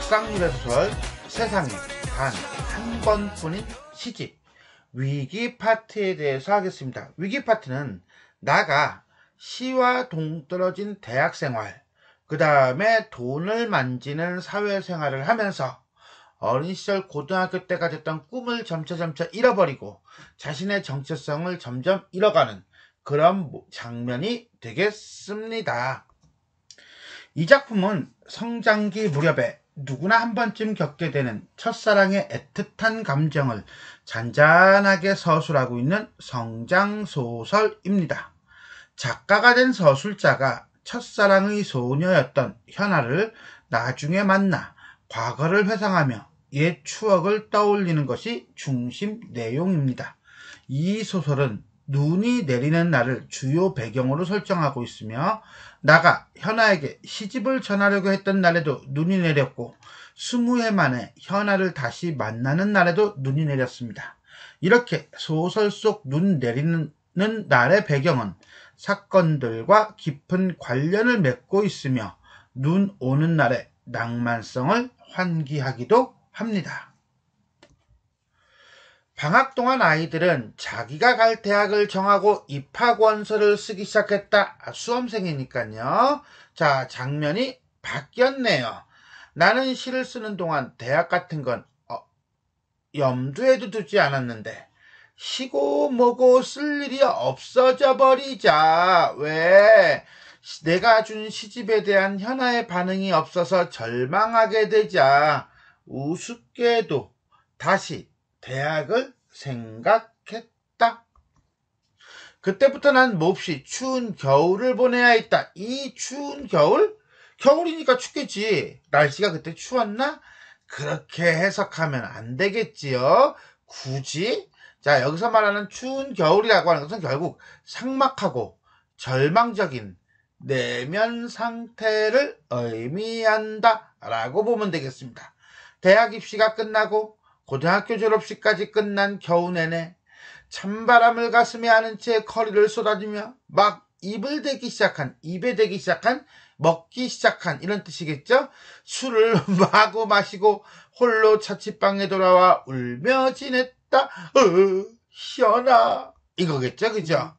독강유래 소설 세상에 단 한 번뿐인 시집 위기 파트에 대해서 하겠습니다. 위기 파트는 나가 시와 동떨어진 대학생활, 그 다음에 돈을 만지는 사회생활을 하면서 어린 시절 고등학교 때 가졌던 꿈을 점차 잃어버리고 자신의 정체성을 점점 잃어가는 그런 장면이 되겠습니다. 이 작품은 성장기 무렵에 누구나 한 번쯤 겪게 되는 첫사랑의 애틋한 감정을 잔잔하게 서술하고 있는 성장소설입니다. 작가가 된 서술자가 첫사랑의 소녀였던 현아를 나중에 만나 과거를 회상하며 옛 추억을 떠올리는 것이 중심 내용입니다. 이 소설은 눈이 내리는 날을 주요 배경으로 설정하고 있으며 나가 현아에게 시집을 전하려고 했던 날에도 눈이 내렸고 20해 만에 현아를 다시 만나는 날에도 눈이 내렸습니다. 이렇게 소설 속 눈 내리는 날의 배경은 사건들과 깊은 관련을 맺고 있으며 눈 오는 날의 낭만성을 환기하기도 합니다. 방학 동안 아이들은 자기가 갈 대학을 정하고 입학원서를 쓰기 시작했다. 수험생이니까요. 자, 장면이 바뀌었네요. 나는 시를 쓰는 동안 대학 같은 건 염두에도 두지 않았는데 시고 뭐고 쓸 일이 없어져 버리자. 왜? 내가 준 시집에 대한 현아의 반응이 없어서 절망하게 되자 우습게도 다시 대학을 생각했다. 그때부터 난 몹시 추운 겨울을 보내야 했다. 이 추운 겨울? 겨울이니까 춥겠지. 날씨가 그때 추웠나? 그렇게 해석하면 안 되겠지요. 굳이? 자, 여기서 말하는 추운 겨울이라고 하는 것은 결국 삭막하고 절망적인 내면 상태를 의미한다 라고 보면 되겠습니다. 대학 입시가 끝나고 고등학교 졸업식까지 끝난 겨우 내내 찬바람을 가슴에 안은 채 커리를 쏟아지며 막 입에 대기 시작한 먹기 시작한 이런 뜻이겠죠. 술을 마구 마시고 홀로 자취방에 돌아와 울며 지냈다. 현아 이거겠죠, 그죠?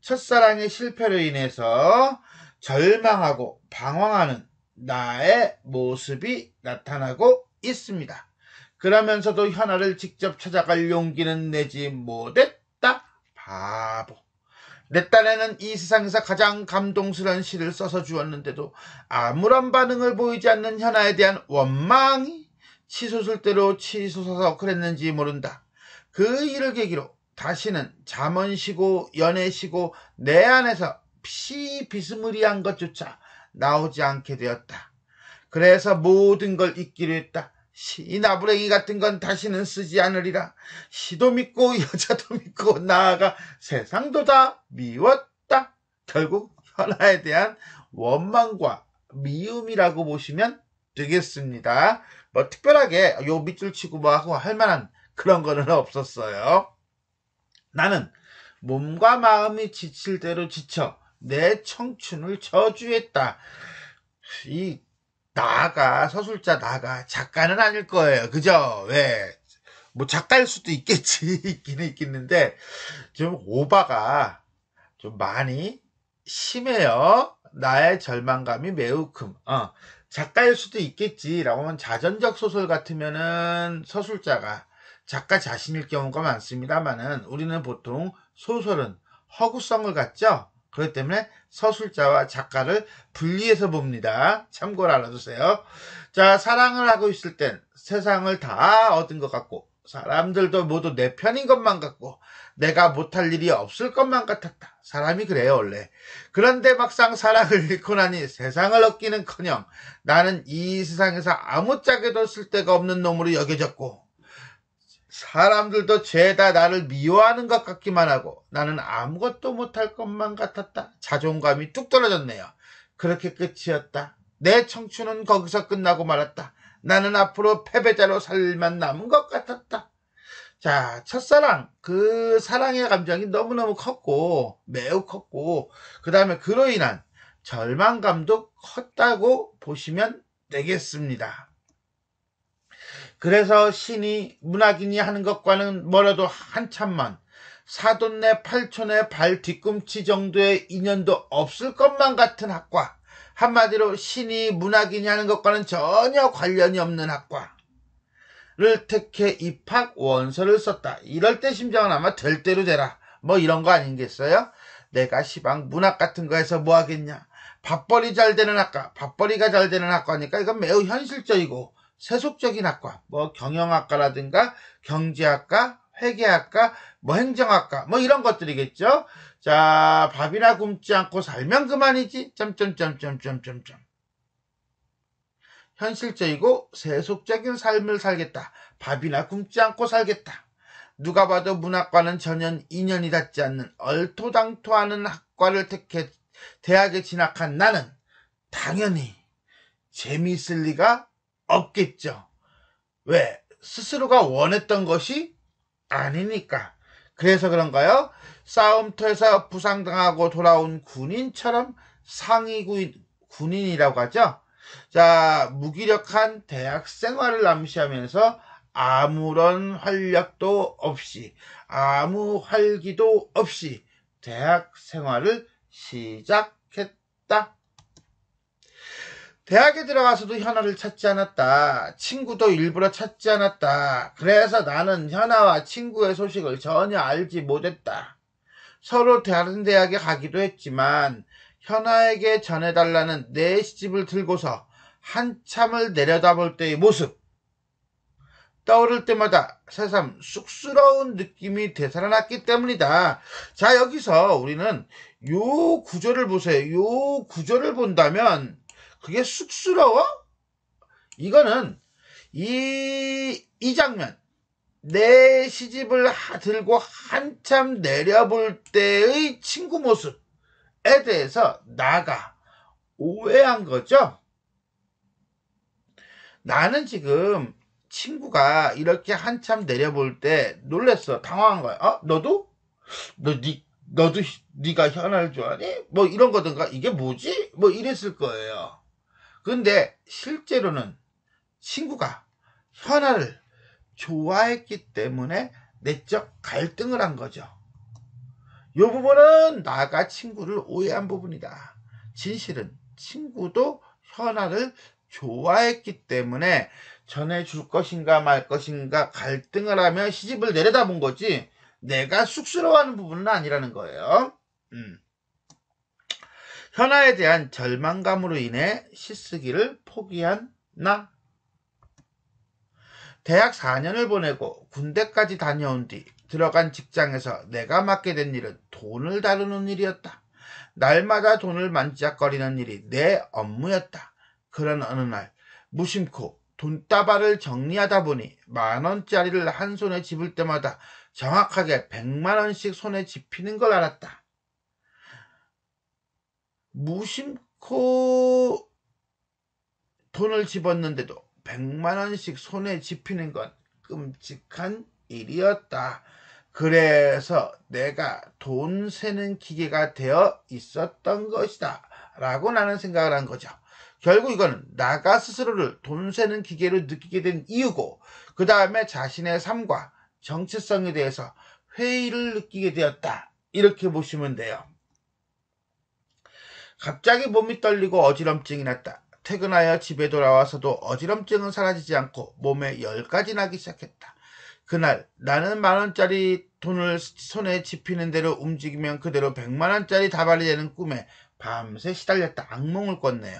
첫사랑의 실패로 인해서 절망하고 방황하는 나의 모습이 나타나고 있습니다. 그러면서도 현아를 직접 찾아갈 용기는 내지 못했다. 바보. 내 딴에는 이 세상에서 가장 감동스러운 시를 써서 주었는데도 아무런 반응을 보이지 않는 현아에 대한 원망이 치솟을 치솟아서 그랬는지 모른다. 그 일을 계기로 다시는 잠언 시고 연애 시고 내 안에서 시 비스무리한 것조차 나오지 않게 되었다. 그래서 모든 걸 잊기로 했다. 시 나부랭이 같은 건 다시는 쓰지 않으리라. 시도 믿고 여자도 믿고 나아가 세상도 다 미웠다. 결국 현아에 대한 원망과 미움이라고 보시면 되겠습니다. 뭐 특별하게 요 밑줄 치고 뭐 하고 할 만한 그런 거는 없었어요. 나는 몸과 마음이 지칠 대로 지쳐 내 청춘을 저주했다. 이 나가 서술자 나가 작가는 아닐 거예요. 그죠? 왜? 뭐 작가일 수도 있겠지. 있기는 있겠는데 좀 오바가 좀 많이 심해요. 나의 절망감이 매우 큼. 작가일 수도 있겠지라고 하면 자전적 소설 같으면은 서술자가 작가 자신일 경우가 많습니다만은 우리는 보통 소설은 허구성을 갖죠. 그렇기 때문에 서술자와 작가를 분리해서 봅니다. 참고로 알아두세요. 자, 사랑을 하고 있을 땐 세상을 다 얻은 것 같고 사람들도 모두 내 편인 것만 같고 내가 못할 일이 없을 것만 같았다. 사람이 그래요 원래. 그런데 막상 사랑을 잃고 나니 세상을 얻기는커녕 나는 이 세상에서 아무짝에도 쓸데가 없는 놈으로 여겨졌고 사람들도 죄다 나를 미워하는 것 같기만 하고 나는 아무것도 못할 것만 같았다. 자존감이 뚝 떨어졌네요. 그렇게 끝이었다. 내 청춘은 거기서 끝나고 말았다. 나는 앞으로 패배자로 살만 남은 것 같았다. 자, 첫사랑, 그 사랑의 감정이 너무너무 컸고 매우 컸고 그 다음에 그로 인한 절망감도 컸다고 보시면 되겠습니다. 그래서 신이 문학인이 하는 것과는 멀어도 한참 먼 사돈네 팔촌의 발 뒤꿈치 정도의 인연도 없을 것만 같은 학과, 한마디로 신이 문학인이 하는 것과는 전혀 관련이 없는 학과를 택해 입학 원서를 썼다. 이럴 때 심정은 아마 될 대로 되라, 뭐 이런 거 아니겠어요? 내가 시방 문학 같은 거 해서 뭐 하겠냐. 밥벌이 잘 되는 학과, 밥벌이가 잘 되는 학과니까 이건 매우 현실적이고 세속적인 학과, 뭐 경영학과라든가 경제학과, 회계학과, 뭐 행정학과, 뭐 이런 것들이겠죠. 자, 밥이나 굶지 않고 살면 그만이지. 점점점점점점점. 현실적이고 세속적인 삶을 살겠다. 밥이나 굶지 않고 살겠다. 누가 봐도 문학과는 전혀 인연이 닿지 않는 얼토당토하는 학과를 택해 대학에 진학한 나는 당연히 재미있을 리가 없겠죠. 왜? 스스로가 원했던 것이 아니니까. 그래서 그런가요? 싸움터에서 부상당하고 돌아온 군인처럼 상위 군인이라고 하죠. 자, 무기력한 대학 생활을 암시하면서 아무런 활력도 없이, 아무 활기도 없이 대학 생활을 시작했다. 대학에 들어가서도 현아를 찾지 않았다. 친구도 일부러 찾지 않았다. 그래서 나는 현아와 친구의 소식을 전혀 알지 못했다. 서로 다른 대학에 가기도 했지만 현아에게 전해달라는 내 시집을 들고서 한참을 내려다볼 때의 모습, 떠오를 때마다 새삼 쑥스러운 느낌이 되살아났기 때문이다. 자, 여기서 우리는 요 구조를 보세요. 요 구조를 본다면 그게 쑥스러워? 이거는 이 장면, 내 시집을 들고 한참 내려볼 때의 친구 모습에 대해서 나가 오해한 거죠. 나는 지금 친구가 이렇게 한참 내려볼 때 놀랬어. 당황한 거야. 너도? 너도 네가 현아를 좋아하니? 뭐 이런 거든가. 이게 뭐지? 뭐 이랬을 거예요. 근데 실제로는 친구가 현아를 좋아했기 때문에 내적 갈등을 한 거죠. 이 부분은 나가 친구를 오해한 부분이다. 진실은 친구도 현아를 좋아했기 때문에 전해줄 것인가 말 것인가 갈등을 하며 시집을 내려다본 거지 내가 쑥스러워하는 부분은 아니라는 거예요. 현아에 대한 절망감으로 인해 시쓰기를 포기한 나. 대학 4년을 보내고 군대까지 다녀온 뒤 들어간 직장에서 내가 맡게 된 일은 돈을 다루는 일이었다. 날마다 돈을 만지작거리는 일이 내 업무였다. 그런 어느 날 무심코 돈다발을 정리하다 보니 10,000원짜리를 한 손에 집을 때마다 정확하게 100만원씩 손에 집히는 걸 알았다. 무심코 돈을 집었는데도 100만원씩 손에 집히는 건 끔찍한 일이었다. 그래서 내가 돈 세는 기계가 되어 있었던 것이다 라고 나는 생각을 한 거죠. 결국 이거는 나가 스스로를 돈 세는 기계로 느끼게 된 이유고, 그 다음에 자신의 삶과 정체성에 대해서 회의를 느끼게 되었다, 이렇게 보시면 돼요. 갑자기 몸이 떨리고 어지럼증이 났다. 퇴근하여 집에 돌아와서도 어지럼증은 사라지지 않고 몸에 열까지 나기 시작했다. 그날 나는 10,000원짜리 돈을 손에 집히는 대로 움직이면 그대로 100만원짜리 다발이 되는 꿈에 밤새 시달렸다. 악몽을 꿨네요.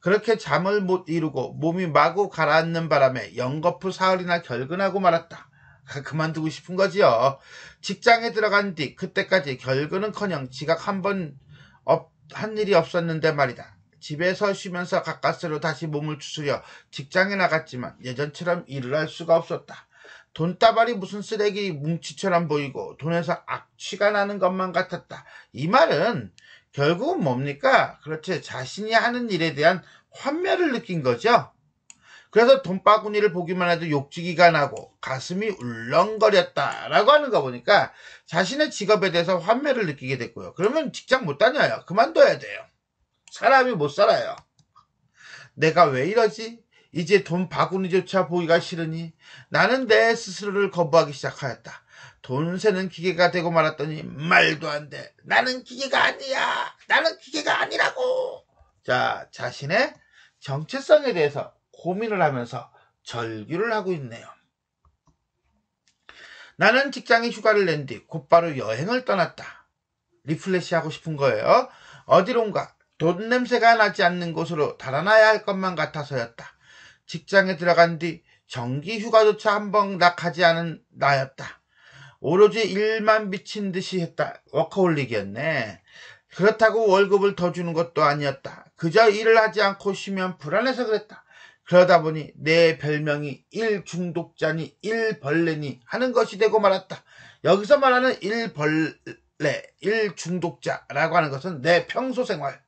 그렇게 잠을 못 이루고 몸이 마구 가라앉는 바람에 연거푸 사흘이나 결근하고 말았다. 그만두고 싶은 거지요. 직장에 들어간 뒤 그때까지 결근은커녕 지각 한 번 한 일이 없었는데 말이다. 집에서 쉬면서 가까스로 다시 몸을 추스려 직장에 나갔지만 예전처럼 일을 할 수가 없었다. 돈다발이 무슨 쓰레기 뭉치처럼 보이고 돈에서 악취가 나는 것만 같았다. 이 말은 결국은 뭡니까? 그렇지, 자신이 하는 일에 대한 환멸을 느낀 거죠. 그래서 돈바구니를 보기만 해도 욕지기가 나고 가슴이 울렁거렸다라고 하는 거 보니까 자신의 직업에 대해서 환멸을 느끼게 됐고요. 그러면 직장 못 다녀요. 그만둬야 돼요. 사람이 못 살아요. 내가 왜 이러지? 이제 돈 바구니조차 보기가 싫으니 나는 내 스스로를 거부하기 시작하였다. 돈 세는 기계가 되고 말았더니 말도 안 돼. 나는 기계가 아니야. 나는 기계가 아니라고. 자, 자신의 정체성에 대해서 고민을 하면서 절규를 하고 있네요. 나는 직장에 휴가를 낸 뒤 곧바로 여행을 떠났다. 리플레시 하고 싶은 거예요. 어디론가 돈 냄새가 나지 않는 곳으로 달아나야 할 것만 같아서였다. 직장에 들어간 뒤 정기 휴가조차 한 번 낙하지 않은 나였다. 오로지 일만 미친 듯이 했다. 워커홀릭이었네. 그렇다고 월급을 더 주는 것도 아니었다. 그저 일을 하지 않고 쉬면 불안해서 그랬다. 그러다 보니 내 별명이 일중독자니 일벌레니 하는 것이 되고 말았다. 여기서 말하는 일벌레, 일중독자라고 하는 것은 내 평소 생활,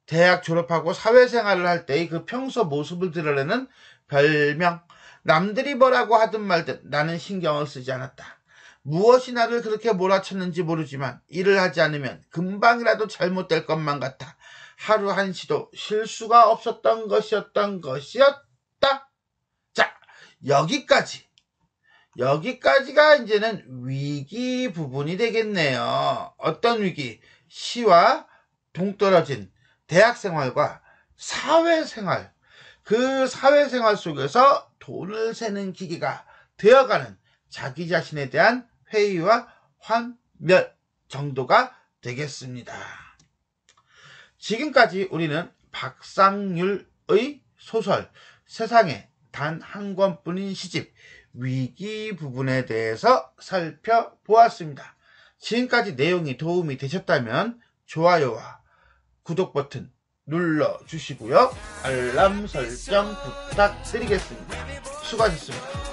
대학 졸업하고 사회생활을 할 때의 그 평소 모습을 드러내는 별명, 남들이 뭐라고 하든 말든 나는 신경을 쓰지 않았다. 무엇이 나를 그렇게 몰아쳤는지 모르지만 일을 하지 않으면 금방이라도 잘못될 것만 같아 하루 한시도 쉴 수가 없었던 것이었다. 자, 여기까지가 이제는 위기 부분이 되겠네요. 어떤 위기? 시와 동떨어진 대학생활과 사회생활, 그 사회생활 속에서 돈을 세는 기계가 되어가는 자기 자신에 대한 회의와 환멸 정도가 되겠습니다. 지금까지 우리는 박상률의 소설 세상에 단 한 권뿐인 시집 위기 부분에 대해서 살펴보았습니다. 지금까지 내용이 도움이 되셨다면 좋아요와 구독 버튼 눌러주시고요. 알람 설정 부탁드리겠습니다. 수고하셨습니다.